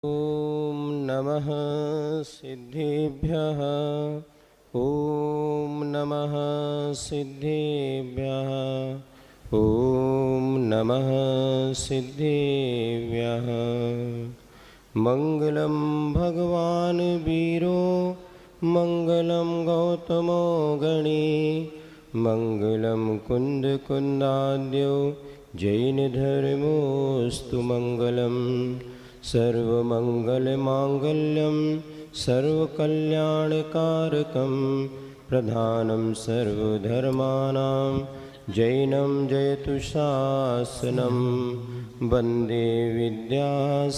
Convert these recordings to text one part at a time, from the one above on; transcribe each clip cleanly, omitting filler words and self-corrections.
ॐ नमः सिद्धेभ्यः। ॐ नमः सिद्धेभ्यः। ॐ नमः सिद्धेभ्यः। मङ्गलं भगवान् वीरो मङ्गलं गौतमो गणी मङ्गलं कुन्दकुन्दाद्यो जैनधर्मोऽस्तु मङ्गलम् सर्वमङ्गलमाङ्गल्यं सर्वकल्याणकारकं प्रधानं सर्वधर्माणां जैनं जयतु शासनं वन्दे विद्यासागरं।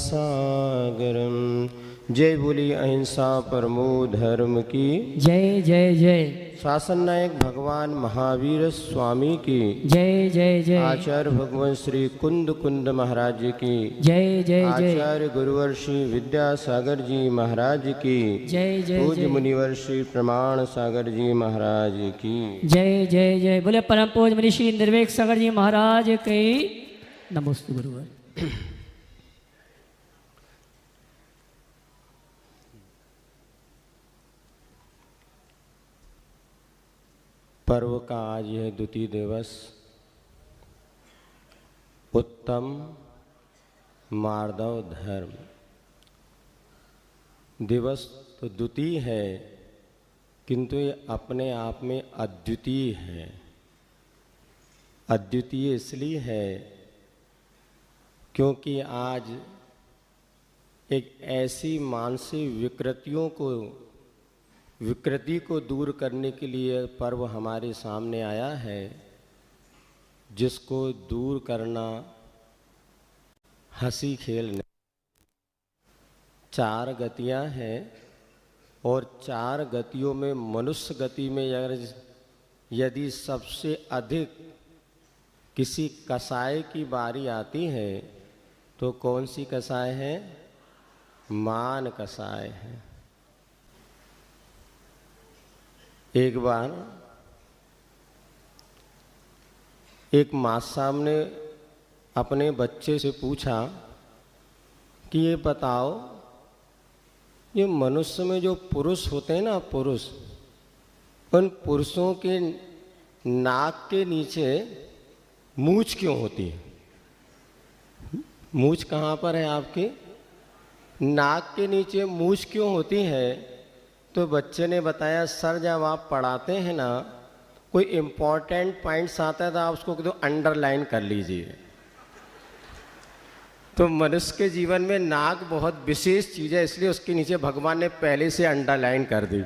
जय बोली अहिंसा परमो धर्म की जय जय जय। शासन नायक भगवान महावीर स्वामी की जय जय जय। आचार्य भगवान श्री कुंद महाराज की जय जय जय। आचार्य गुरुवर श्री विद्यासागर जी महाराज की जय जय पूज्य मुनिवर श्री प्रमाण सागर जी महाराज की जय जय जय। बोले परम पूज्य मुनि श्री निर्वेक सागर जी महाराज की नमोस्तु गुरुवर। पर्व का आज यह द्वितीय दिवस उत्तम मार्दव धर्म दिवस तो द्वितीय है, किंतु ये अपने आप में अद्वितीय है। अद्वितीय इसलिए है क्योंकि आज एक ऐसी मानसिक विकृति को दूर करने के लिए पर्व हमारे सामने आया है, जिसको दूर करना हंसी खेल नहीं। 4 गतियां हैं और 4 गतियों में मनुष्य गति में यदि सबसे अधिक किसी कसाय की बारी आती है तो कौन सी कसाय है? मान कसाय है। एक बार एक माँ साहब ने अपने बच्चे से पूछा कि ये बताओ, ये मनुष्य में जो पुरुष होते हैं ना, पुरुष, उन पुरुषों के नाक के नीचे मूंछ क्यों होती है? मूंछ कहाँ पर है आपकी? नाक के नीचे मूंछ क्यों होती है? तो बच्चे ने बताया, सर जब आप पढ़ाते हैं ना, कोई इम्पोर्टेंट पॉइंट्स आता है तो आप उसको अंडरलाइन कर लीजिए। तो मनुष्य के जीवन में नाक बहुत विशेष चीज़ है, इसलिए उसके नीचे भगवान ने पहले से अंडरलाइन कर दी।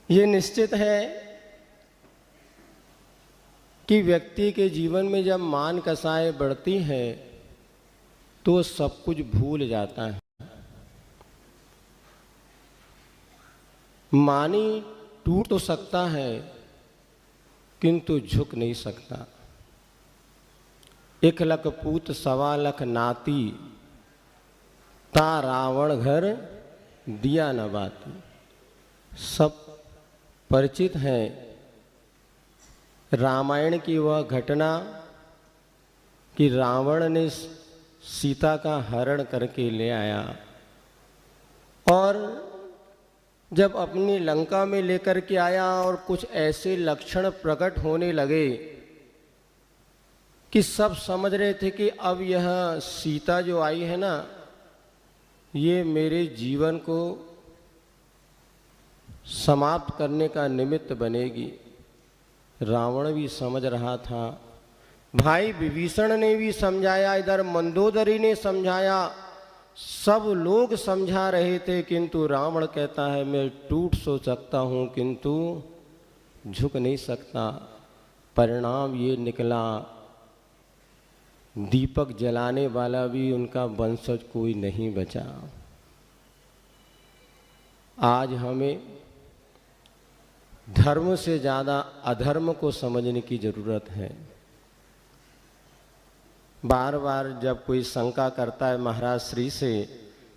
ये निश्चित है कि व्यक्ति के जीवन में जब मान कसाय बढ़ती है तो सब कुछ भूल जाता है। मानी टूट तो सकता है किंतु झुक नहीं सकता। 1 लख पूत 1.25 लाख नाती, ता रावण घर दिया न बाती। सब परिचित है रामायण की वह घटना कि रावण ने सीता का हरण करके ले आया और जब अपनी लंका में लेकर के आया और कुछ ऐसे लक्षण प्रकट होने लगे कि सब समझ रहे थे कि अब यह सीता जो आई है ना, ये मेरे जीवन को समाप्त करने का निमित्त बनेगी। रावण भी समझ रहा था, भाई विभीषण ने भी समझाया, इधर मंदोदरी ने समझाया, सब लोग समझा रहे थे, किंतु रावण कहता है मैं टूट सो सकता हूँ किंतु झुक नहीं सकता। परिणाम ये निकला, दीपक जलाने वाला भी उनका वंशज कोई नहीं बचा। आज हमें धर्म से ज़्यादा अधर्म को समझने की ज़रूरत है। बार बार जब कोई शंका करता है महाराज श्री से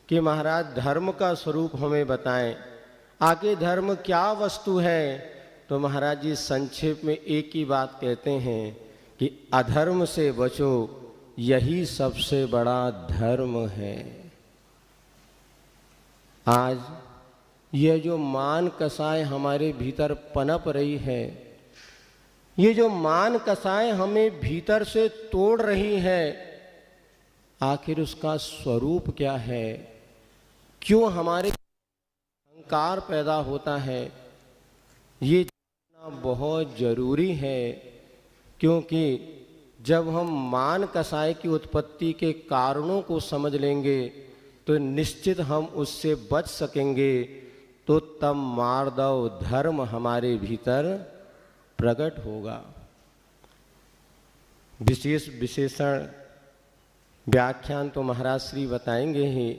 कि महाराज धर्म का स्वरूप हमें बताएं, आगे धर्म क्या वस्तु है, तो महाराज जी संक्षेप में एक ही बात कहते हैं कि अधर्म से बचो, यही सबसे बड़ा धर्म है। आज यह जो मान कसाय हमारे भीतर पनप रही है, ये जो मान कसाय हमें भीतर से तोड़ रही है, आखिर उसका स्वरूप क्या है? क्यों हमारे अहंकार पैदा होता है? ये जानना बहुत जरूरी है, क्योंकि जब हम मान कसाय की उत्पत्ति के कारणों को समझ लेंगे तो निश्चित हम उससे बच सकेंगे। तो तब मार्दव धर्म हमारे भीतर प्रकट होगा। विशेष विशेषण व्याख्यान तो महाराज श्री बताएंगे ही,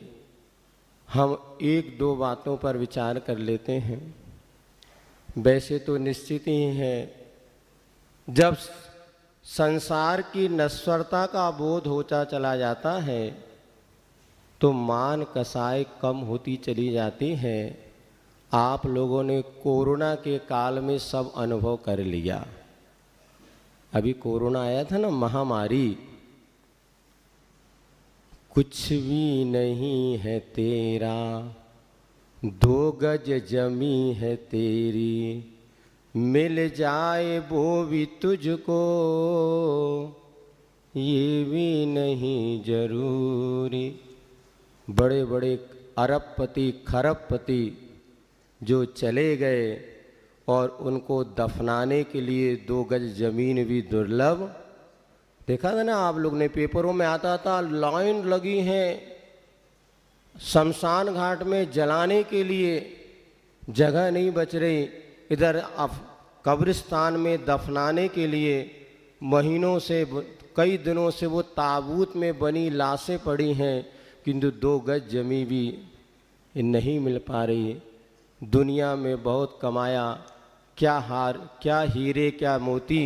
हम एक दो बातों पर विचार कर लेते हैं। वैसे तो निश्चित ही है, जब संसार की नश्वरता का बोध होता चला जाता है तो मान कसाय कम होती चली जाती है। आप लोगों ने कोरोना के काल में सब अनुभव कर लिया। अभी कोरोना आया था ना, महामारी। कुछ भी नहीं है तेरा, 2 गज जमी है तेरी, मिल जाए वो भी तुझको, ये भी नहीं जरूरी। बड़े बड़े अरबपति खरबपति जो चले गए और उनको दफनाने के लिए 2 गज जमीन भी दुर्लभ। देखा था ना आप लोग ने, पेपरों में आता था, लाइन लगी है शमशान घाट में जलाने के लिए, जगह नहीं बच रही। इधर अब कब्रिस्तान में दफनाने के लिए महीनों से, कई दिनों से वो ताबूत में बनी लाशें पड़ी हैं, किंतु 2 गज जमी भी नहीं मिल पा रही। दुनिया में बहुत कमाया, क्या हीरे क्या मोती,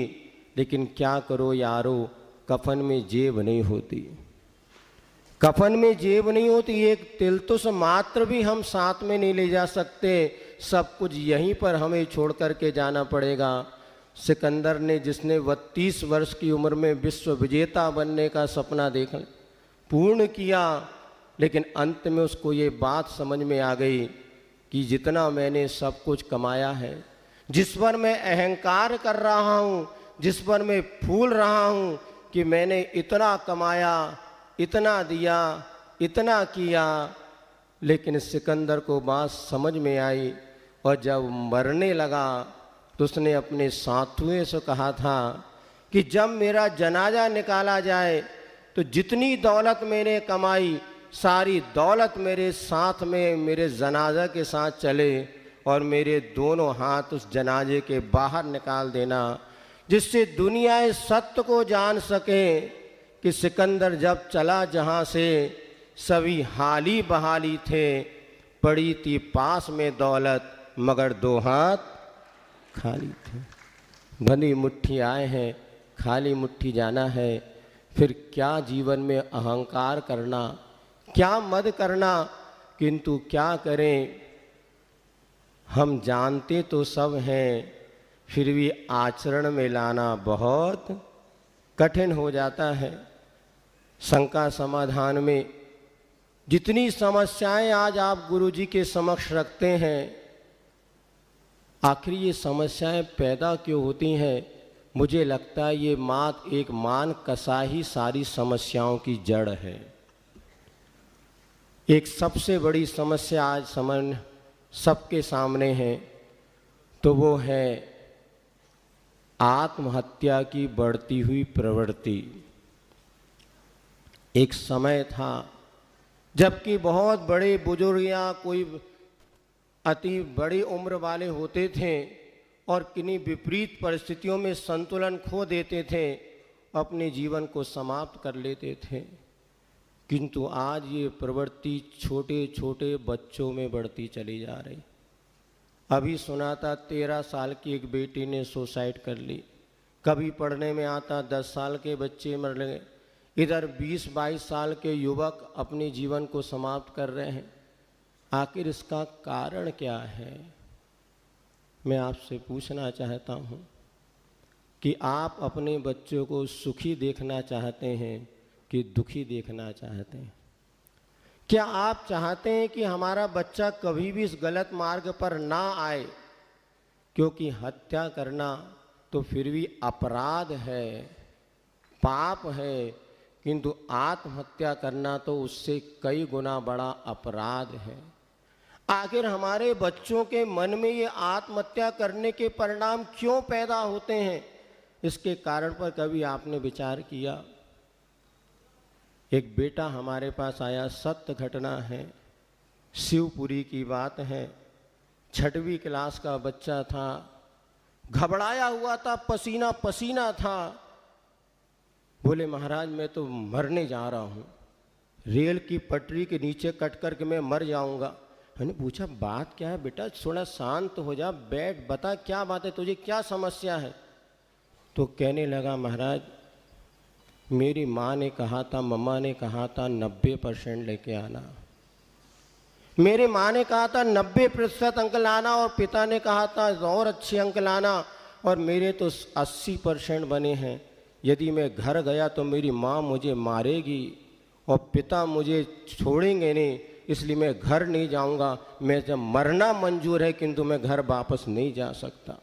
लेकिन क्या करो यारो, कफन में जेब नहीं होती। कफन में जेब नहीं होती, एक तिलतुस मात्र भी हम साथ में नहीं ले जा सकते। सब कुछ यहीं पर हमें छोड़ कर के जाना पड़ेगा। सिकंदर ने, जिसने 32 वर्ष की उम्र में विश्व विजेता बनने का सपना देखा, पूर्ण किया, लेकिन अंत में उसको ये बात समझ में आ गई कि जितना मैंने सब कुछ कमाया है, जिस पर मैं अहंकार कर रहा हूँ, जिस पर मैं फूल रहा हूँ कि मैंने इतना कमाया, इतना दिया, इतना किया, लेकिन सिकंदर को बात समझ में आई और जब मरने लगा तो उसने अपने साथियों से कहा था कि जब मेरा जनाजा निकाला जाए तो जितनी दौलत मैंने कमाई, सारी दौलत मेरे साथ में मेरे जनाजा के साथ चले और मेरे दोनों हाथ उस जनाजे के बाहर निकाल देना, जिससे दुनिया इस सत्य को जान सके कि सिकंदर जब चला जहाँ से सभी हाली बहाली थे, पड़ी थी पास में दौलत मगर 2 हाथ खाली थे। भली मुट्ठी आए हैं, खाली मुट्ठी जाना है। फिर क्या जीवन में अहंकार करना, क्या मद करना, किंतु क्या करें। हम जानते तो सब हैं, फिर भी आचरण में लाना बहुत कठिन हो जाता है। शंका समाधान में जितनी समस्याएं आज आप गुरुजी के समक्ष रखते हैं, आखिर ये समस्याएं पैदा क्यों होती हैं? मुझे लगता है ये एक मान कसा ही सारी समस्याओं की जड़ है। एक सबसे बड़ी समस्या आज सबके सामने है, तो वो है आत्महत्या की बढ़ती हुई प्रवृत्ति। एक समय था जबकि बहुत बड़े बुजुर्ग या कोई अति बड़ी उम्र वाले होते थे और किन्हीं विपरीत परिस्थितियों में संतुलन खो देते थे, अपने जीवन को समाप्त कर लेते थे। किंतु आज ये प्रवृत्ति छोटे छोटे बच्चों में बढ़ती चली जा रही। अभी सुना था 13 साल की एक बेटी ने सुसाइड कर ली, कभी पढ़ने में आता 10 साल के बच्चे मर गए, इधर 20-22 साल के युवक अपने जीवन को समाप्त कर रहे हैं। आखिर इसका कारण क्या है? मैं आपसे पूछना चाहता हूँ, कि आप अपने बच्चों को सुखी देखना चाहते हैं कि दुखी देखना चाहते हैं? क्या आप चाहते हैं कि हमारा बच्चा कभी भी इस गलत मार्ग पर ना आए? क्योंकि हत्या करना तो फिर भी अपराध है, पाप है, किंतु आत्महत्या करना तो उससे कई गुना बड़ा अपराध है। आखिर हमारे बच्चों के मन में ये आत्महत्या करने के परिणाम क्यों पैदा होते हैं? इसके कारण पर कभी आपने विचार किया? एक बेटा हमारे पास आया, सत्य घटना है, शिवपुरी की बात है। 6वीं क्लास का बच्चा था, घबराया हुआ था, पसीना पसीना था। बोले महाराज मैं तो मरने जा रहा हूँ, रेल की पटरी के नीचे कट कर के मैं मर जाऊँगा। मैंने पूछा बात क्या है बेटा, थोड़ा शांत हो जा, बैठ, बता क्या बात है, तुझे क्या समस्या है? तो कहने लगा महाराज मेरी माँ ने कहा था, मम्मा ने कहा था 90% लेके आना। मेरी माँ ने कहा था 90% अंक लाना और पिता ने कहा था और अच्छे अंक लाना, और मेरे तो 80% बने हैं। यदि मैं घर गया तो मेरी माँ मुझे मारेगी और पिता मुझे छोड़ेंगे नहीं, इसलिए मैं घर नहीं जाऊंगा। मैं जब मरना मंजूर है किंतु मैं घर वापस नहीं जा सकता।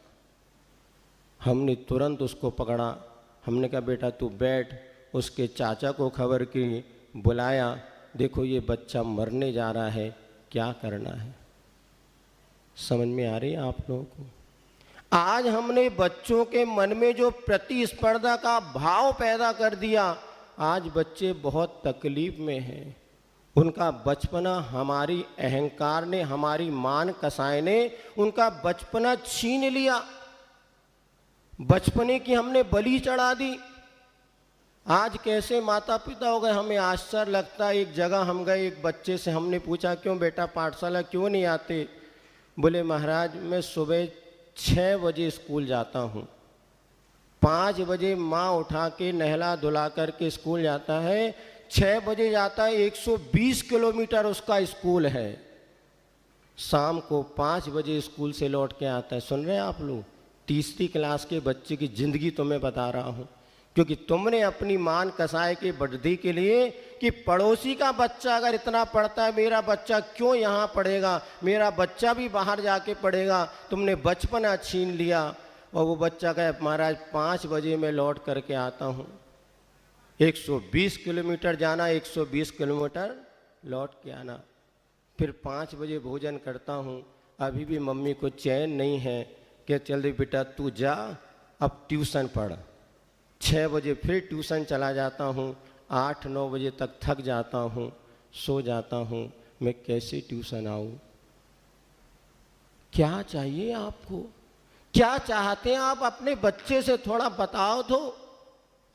हमने तुरंत उसको पकड़ा, हमने कहा बेटा तू बैठ। उसके चाचा को खबर की, बुलाया, देखो ये बच्चा मरने जा रहा है, क्या करना है? समझ में आ रही है आप लोगों को? आज हमने बच्चों के मन में जो प्रतिस्पर्धा का भाव पैदा कर दिया, आज बच्चे बहुत तकलीफ में हैं। उनका बचपना हमारी अहंकार ने, हमारी मान कसाई ने उनका बचपना छीन लिया। बचपने की हमने बलि चढ़ा दी। आज कैसे माता पिता हो गए, हमें आश्चर्य लगता है। एक जगह हम गए, एक बच्चे से हमने पूछा क्यों बेटा पाठशाला क्यों नहीं आते? बोले महाराज मैं सुबह 6 बजे स्कूल जाता हूँ, 5 बजे माँ उठा के नहला धुला करके स्कूल जाता है, 6 बजे जाता है, 120 किलोमीटर उसका स्कूल है, शाम को 5 बजे स्कूल से लौट के आता है। सुन रहे हैं आप लोग? तीसरी क्लास के बच्चे की ज़िंदगी तो मैं बता रहा हूँ, क्योंकि तुमने अपनी मान कसाए की बढ़ती के लिए कि पड़ोसी का बच्चा अगर इतना पढ़ता है, मेरा बच्चा क्यों यहाँ पढ़ेगा, मेरा बच्चा भी बाहर जाके पढ़ेगा, तुमने बचपना छीन लिया। और वो बच्चा कहे महाराज 5 बजे मैं लौट करके आता हूँ, 120 किलोमीटर जाना, 120 किलोमीटर लौट के आना, फिर 5 बजे भोजन करता हूँ, अभी भी मम्मी को चैन नहीं है कि चल दे बेटा तू जा अब ट्यूशन पढ़। 6 बजे फिर ट्यूशन चला जाता हूँ, 8-9 बजे तक थक जाता हूँ, सो जाता हूँ। मैं कैसे ट्यूशन आऊँ? क्या चाहिए आपको? क्या चाहते हैं आप अपने बच्चे से? थोड़ा बताओ तो।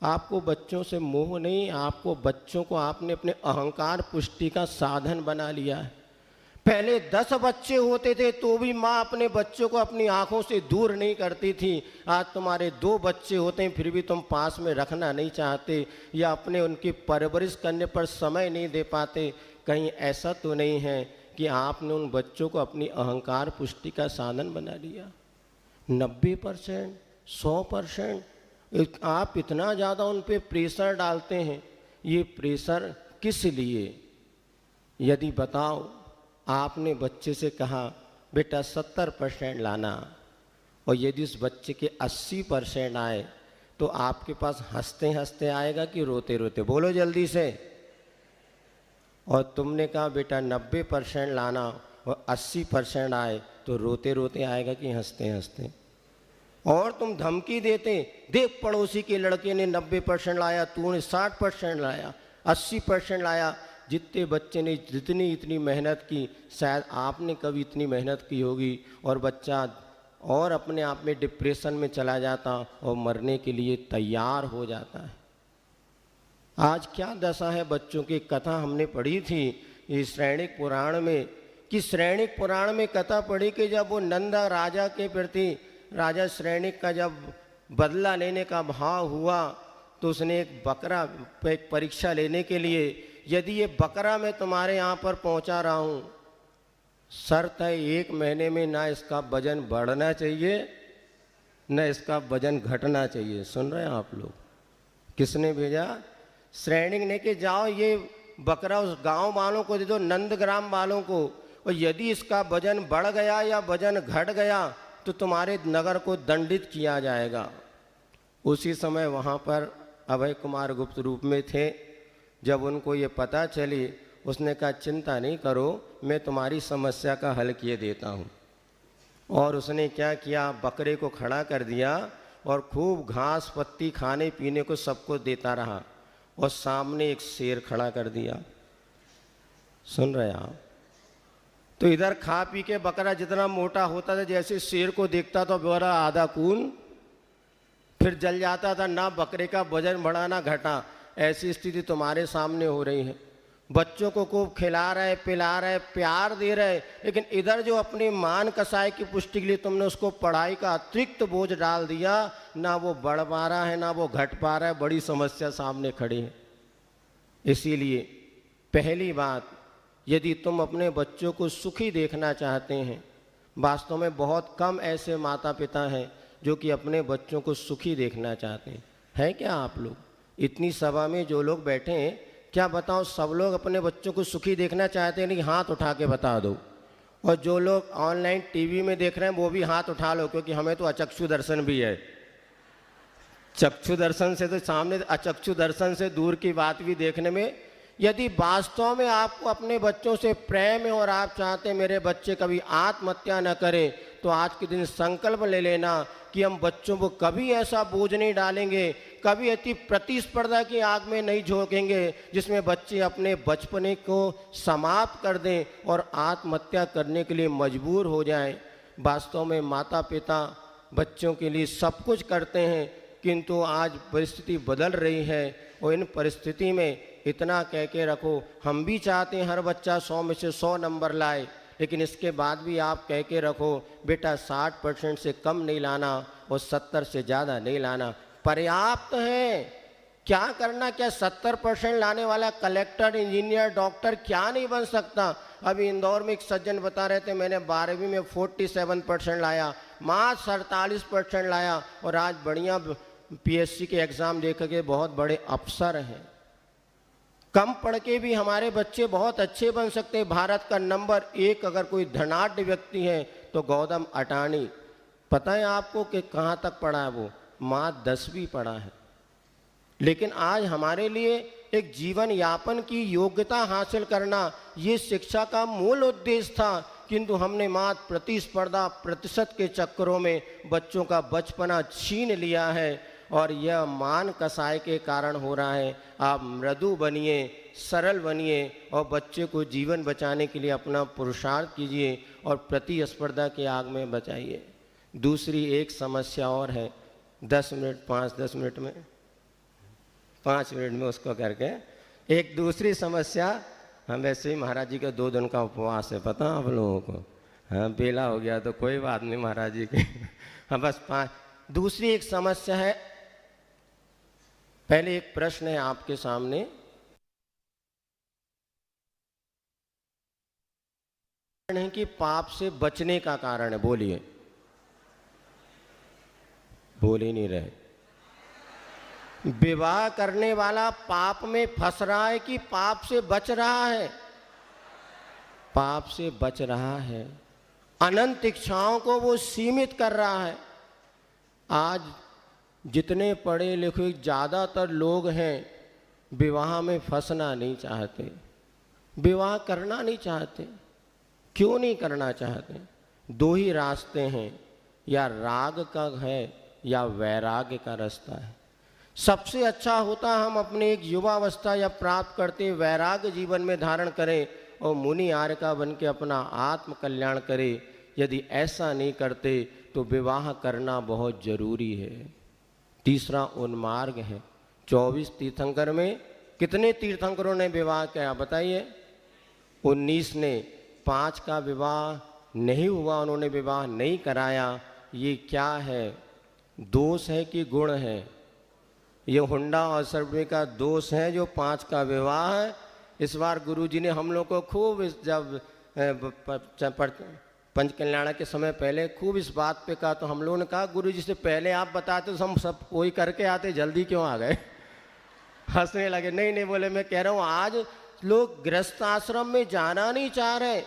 आपको बच्चों से मोह नहीं, आपको बच्चों को आपने अपने अहंकार पुष्टि का साधन बना लिया है। पहले 10 बच्चे होते थे तो भी माँ अपने बच्चों को अपनी आंखों से दूर नहीं करती थी। आज तुम्हारे 2 बच्चे होते हैं फिर भी तुम पास में रखना नहीं चाहते, या अपने उनकी परवरिश करने पर समय नहीं दे पाते। कहीं ऐसा तो नहीं है कि आपने उन बच्चों को अपनी अहंकार पुष्टि का साधन बना लिया? 90%, 100% आप इतना ज़्यादा उन पर प्रेशर डालते हैं। ये प्रेशर किस लिए? यदि बताओ, आपने बच्चे से कहा बेटा 70% लाना, और यदि उस बच्चे के 80% आए तो आपके पास हंसते हंसते आएगा कि रोते रोते? बोलो जल्दी से। और तुमने कहा बेटा 90% लाना और 80% आए तो रोते रोते आएगा कि हंसते हंसते? और तुम धमकी देते, देख पड़ोसी के लड़के ने 90% लाया, तूने 60% लाया, 80% लाया। जितने बच्चे ने जितनी इतनी मेहनत की, शायद आपने कभी इतनी मेहनत की होगी, और बच्चा और अपने आप में डिप्रेशन में चला जाता और मरने के लिए तैयार हो जाता है। आज क्या दशा है बच्चों की? कथा हमने पढ़ी थी इस श्रैणिक पुराण में, कि श्रैणिक पुराण में कथा पढ़ी कि जब वो नंदा राजा के प्रति, राजा श्रैणिक का जब बदला लेने का भाव हुआ तो उसने एक बकरा एक परीक्षा लेने के लिए, यदि ये बकरा मैं तुम्हारे यहाँ पर पहुँचा रहा हूँ, शर्त है 1 महीने में ना इसका वजन बढ़ना चाहिए न इसका वजन घटना चाहिए। सुन रहे हैं आप लोग? किसने भेजा? श्रेणिक ने कि जाओ ये बकरा उस गांव वालों को दे दो, नंदग्राम वालों को, और यदि इसका वजन बढ़ गया या वजन घट गया तो तुम्हारे नगर को दंडित किया जाएगा। उसी समय वहाँ पर अभय कुमार गुप्त रूप में थे। जब उनको ये पता चली, उसने कहा चिंता नहीं करो, मैं तुम्हारी समस्या का हल किए देता हूँ। और उसने क्या किया, बकरे को खड़ा कर दिया और खूब घास पत्ती खाने पीने को सबको देता रहा, और सामने एक शेर खड़ा कर दिया। सुन रहे आप? तो इधर खा पी के बकरा जितना मोटा होता था, जैसे शेर को देखता तो बकरा आधा खून फिर जल जाता था। ना बकरे का वजन बढ़ा ना घटा। ऐसी स्थिति तुम्हारे सामने हो रही है। बच्चों को खूब खिला रहे, पिला रहे, प्यार दे रहे, लेकिन इधर जो अपनी मान कसाई की पुष्टि के लिए तुमने उसको पढ़ाई का अतिरिक्त बोझ डाल दिया, ना वो बढ़ पा रहा है ना वो घट पा रहा है। बड़ी समस्या सामने खड़ी है। इसीलिए पहली बात, यदि तुम अपने बच्चों को सुखी देखना चाहते हैं, वास्तव में बहुत कम ऐसे माता पिता हैं जो कि अपने बच्चों को सुखी देखना चाहते हैं। है क्या आप लोग? इतनी सभा में जो लोग बैठे हैं, क्या बताओ सब लोग अपने बच्चों को सुखी देखना चाहते हैं? नहीं, हाथ उठा के बता दो। और जो लोग ऑनलाइन टीवी में देख रहे हैं वो भी हाथ उठा लो, क्योंकि हमें तो अचक्षु दर्शन भी है। चक्षु दर्शन से तो सामने, अचक्षु दर्शन से दूर की बात भी देखने में। यदि वास्तव में आपको अपने बच्चों से प्रेम है और आप चाहते हैं मेरे बच्चे कभी आत्महत्या न करें, तो आज के दिन संकल्प ले लेना कि हम बच्चों को कभी ऐसा बोझ नहीं डालेंगे, कभी अति प्रतिस्पर्धा की आग में नहीं झोंकेंगे जिसमें बच्चे अपने बचपने को समाप्त कर दें और आत्महत्या करने के लिए मजबूर हो जाएं। वास्तव में माता पिता बच्चों के लिए सब कुछ करते हैं, किंतु आज परिस्थिति बदल रही है। और इन परिस्थिति में इतना कह के रखो, हम भी चाहते हैं हर बच्चा 100 में से 100 नंबर लाए, लेकिन इसके बाद भी आप कह के रखो बेटा 60% से कम नहीं लाना और 70 से ज़्यादा नहीं लाना। पर्याप्त है। क्या करना, क्या 70% लाने वाला कलेक्टर, इंजीनियर, डॉक्टर क्या नहीं बन सकता? अभी इंदौर में एक सज्जन बता रहे थे, मैंने 12वीं में 47% लाया, मात्र 47% लाया, और आज बढ़िया PSC के एग्ज़ाम दे करके बहुत बड़े अफसर हैं। कम पढ़ के भी हमारे बच्चे बहुत अच्छे बन सकते हैं। भारत का नंबर 1 अगर कोई धनाढ्य व्यक्ति है तो गौतम अडानी। पता है आपको कि कहाँ तक पढ़ा है वो? मात्र 10वीं पढ़ा है। लेकिन आज हमारे लिए एक जीवन यापन की योग्यता हासिल करना ये शिक्षा का मूल उद्देश्य था, किंतु हमने मात्र प्रतिस्पर्धा प्रतिशत के चक्करों में बच्चों का बचपना छीन लिया है, और यह मान कसाई के कारण हो रहा है। आप मृदु बनिए, सरल बनिए और बच्चे को जीवन बचाने के लिए अपना पुरुषार्थ कीजिए और प्रतिस्पर्धा की आग में बचाइए। दूसरी एक समस्या और है, 10 मिनट 5-10 मिनट में 5 मिनट में उसको करके एक दूसरी समस्या। हम वैसे ही महाराज जी का 2 दिन का उपवास है, पता आप लोगों को? हाँ, बेला हो गया तो कोई बात नहीं महाराज जी के। हाँ, बस 5। दूसरी एक समस्या है। पहले एक प्रश्न है आपके सामने। है कि पाप से बचने का कारण है, बोलिए। बोल ही नहीं रहे। विवाह करने वाला पाप में फंस रहा है कि पाप से बच रहा है? पाप से बच रहा है। अनंत इच्छाओं को वो सीमित कर रहा है। आज जितने पढ़े लिखे ज़्यादातर लोग हैं विवाह में फंसना नहीं चाहते, विवाह करना नहीं चाहते। क्यों नहीं करना चाहते? 2 ही रास्ते हैं, या राग का है या वैराग्य का रास्ता है। सबसे अच्छा होता हम अपने एक युवावस्था या प्राप्त करते वैराग्य जीवन में धारण करें और मुनि आर्य का बन के अपना आत्म कल्याण करें। यदि ऐसा नहीं करते तो विवाह करना बहुत जरूरी है। तीसरा उन्मार्ग है। 24 तीर्थंकर में कितने तीर्थंकरों ने विवाह किया बताइए? 19 ने। 5 का विवाह नहीं हुआ, उन्होंने विवाह नहीं कराया। ये क्या है? दोष है कि गुण है? ये हुंडा और सर्वे का दोष है जो 5 का विवाह है। इस बार गुरुजी ने हम लोग को खूब जब पंच कल्याण के समय पहले खूब इस बात पे कहा, तो हम लोगों ने कहा गुरु जी से पहले आप बताते तो हम सब वही करके आते, जल्दी क्यों आ गए? हंसने लगे। नहीं नहीं, बोले मैं कह रहा हूँ आज लोग गृहस्थ आश्रम में जाना नहीं चाह रहे।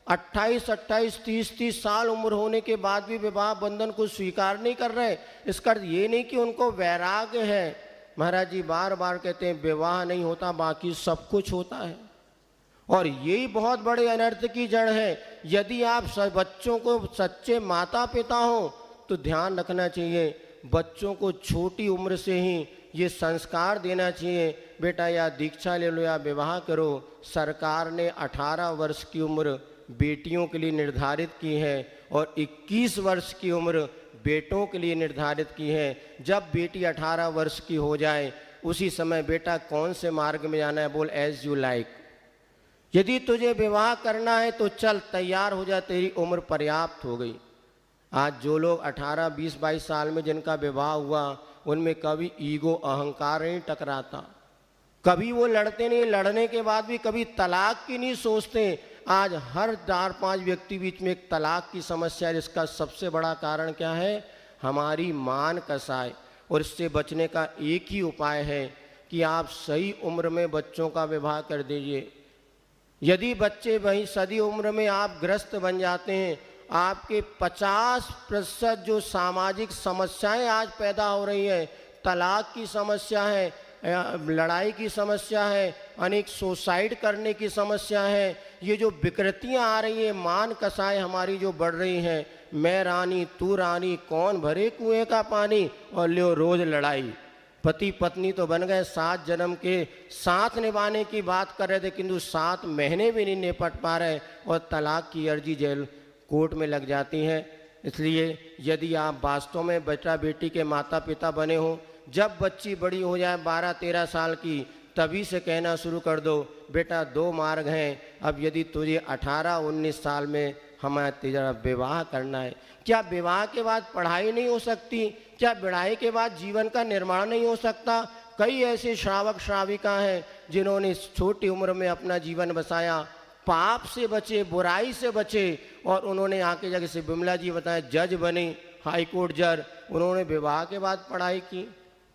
28, 28, 30 साल उम्र होने के बाद भी विवाह बंधन को स्वीकार नहीं कर रहे। इसका अर्थ ये नहीं कि उनको वैराग्य है। महाराज जी बार बार कहते हैं विवाह नहीं होता, बाकी सब कुछ होता है, और यही बहुत बड़े अनर्थ की जड़ है। यदि आप बच्चों को सच्चे माता पिता हो तो ध्यान रखना चाहिए, बच्चों को छोटी उम्र से ही ये संस्कार देना चाहिए, बेटा या दीक्षा ले लो या विवाह करो। सरकार ने 18 वर्ष की उम्र बेटियों के लिए निर्धारित की है और 21 वर्ष की उम्र बेटों के लिए निर्धारित की है। जब बेटी 18 वर्ष की हो जाए उसी समय बेटा कौन से मार्ग में जाना है बोल एज यू लाइक। यदि तुझे विवाह करना है तो चल तैयार हो जा, तेरी उम्र पर्याप्त हो गई। आज जो लोग 18, 20, 22 साल में जिनका विवाह हुआ उनमें कभी ईगो अहंकार नहीं टकराता, कभी वो लड़ते नहीं, लड़ने के बाद भी कभी तलाक की नहीं सोचते। आज हर 4-5 व्यक्ति बीच में एक तलाक की समस्या है, जिसका सबसे बड़ा कारण क्या है? हमारी मान कसाई। और इससे बचने का एक ही उपाय है कि आप सही उम्र में बच्चों का विवाह कर दीजिए। यदि बच्चे वहीं सदी उम्र में आप ग्रस्त बन जाते हैं, आपके 50% जो सामाजिक समस्याएं आज पैदा हो रही हैं, तलाक की समस्या है, लड़ाई की समस्या है, अनेक सुसाइड करने की समस्या है, ये जो विकृतियां आ रही हैं, मान कसाएं हमारी जो बढ़ रही हैं, मैं रानी तू रानी कौन भरे कुएं का पानी, और लो रोज लड़ाई। पति पत्नी तो बन गए, 7 जन्म के साथ निभाने की बात कर रहे थे, किंतु 7 महीने भी नहीं निपट पा रहे और तलाक की अर्जी जेल कोर्ट में लग जाती है। इसलिए यदि आप वास्तव में बेटा बेटी के माता पिता बने हो, जब बच्ची बड़ी हो जाए 12-13 साल की, तभी से कहना शुरू कर दो बेटा 2 मार्ग हैं। अब यदि तुझे 18-19 साल में हमें तेरा विवाह करना है, क्या विवाह के बाद पढ़ाई नहीं हो सकती? क्या विवाह के बाद जीवन का निर्माण नहीं हो सकता? कई ऐसे श्रावक श्राविका हैं जिन्होंने छोटी उम्र में अपना जीवन बसाया, पाप से बचे, बुराई से बचे, और उन्होंने आके जगह से बिमला जी बताया जज बने, हाई कोर्ट जज, उन्होंने विवाह के बाद पढ़ाई की।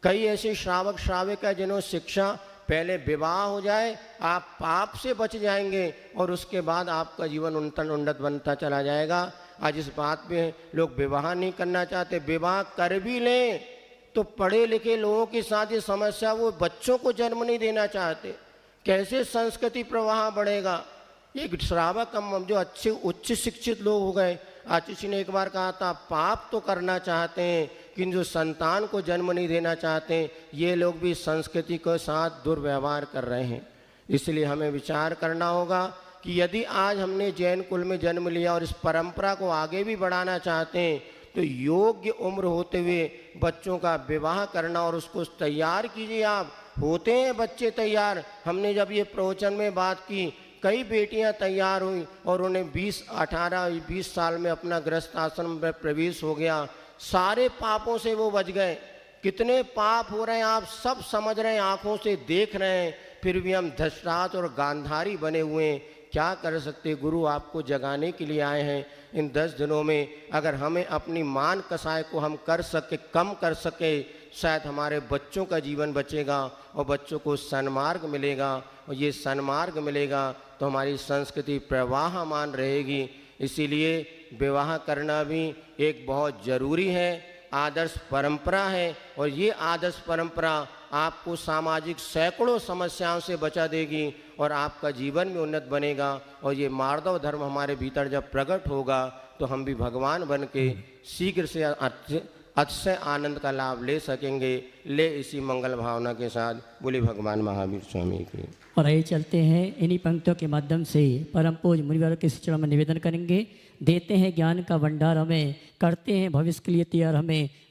कई ऐसे श्रावक श्राविका जिन्होंने शिक्षा, पहले विवाह हो जाए आप पाप से बच जाएंगे और उसके बाद आपका जीवन उन्नत बनता चला जाएगा। आज इस बात पे लोग विवाह नहीं करना चाहते, विवाह कर भी लें तो पढ़े लिखे लोगों के साथ ये समस्या, वो बच्चों को जन्म नहीं देना चाहते। कैसे संस्कृति प्रवाह बढ़ेगा? एक श्रावक हम जो अच्छे उच्च शिक्षित लोग हो गए, आशीष ने एक बार कहा था पाप तो करना चाहते हैं किंतु जो संतान को जन्म नहीं देना चाहते, ये लोग भी संस्कृति के साथ दुर्व्यवहार कर रहे हैं। इसलिए हमें विचार करना होगा कि यदि आज हमने जैन कुल में जन्म लिया और इस परंपरा को आगे भी बढ़ाना चाहते हैं तो योग्य उम्र होते हुए बच्चों का विवाह करना और उसको तैयार कीजिए। आप होते हैं बच्चे तैयार। हमने जब ये प्रवचन में बात की, कई बेटियां तैयार हुई और उन्हें 18-20 साल में अपना गृहस्थ आश्रम में प्रवेश हो गया, सारे पापों से वो बच गए। कितने पाप हो रहे हैं आप सब समझ रहे हैं, आंखों से देख रहे हैं, फिर भी हम धृतराष्ट्र और गांधारी बने हुए हैं। क्या कर सकते? गुरु आपको जगाने के लिए आए हैं। इन 10 दिनों में अगर हमें अपनी मान कसाय को हम कर सके, कम कर सके, शायद हमारे बच्चों का जीवन बचेगा और बच्चों को सन्मार्ग मिलेगा, और ये सन्मार्ग मिलेगा तो हमारी संस्कृति प्रवाहमान रहेगी। इसीलिए विवाह करना भी एक बहुत ज़रूरी है, आदर्श परंपरा है, और ये आदर्श परंपरा आपको सामाजिक सैकड़ों समस्याओं से बचा देगी और आपका जीवन में उन्नत बनेगा। और ये मार्दव धर्म हमारे भीतर जब प्रकट होगा तो हम भी भगवान बन के शीघ्र से अतिशय आनंद का लाभ ले सकेंगे। ले इसी मंगल भावना के साथ बोले भगवान महावीर स्वामी की। और आइए चलते हैं, इन्हीं पंक्तियों के माध्यम से परम पूज्य मुनिवर के चरणों में निवेदन करेंगे। देते हैं ज्ञान का भंडार हमें, करते हैं भविष्य के लिए तैयार हमें,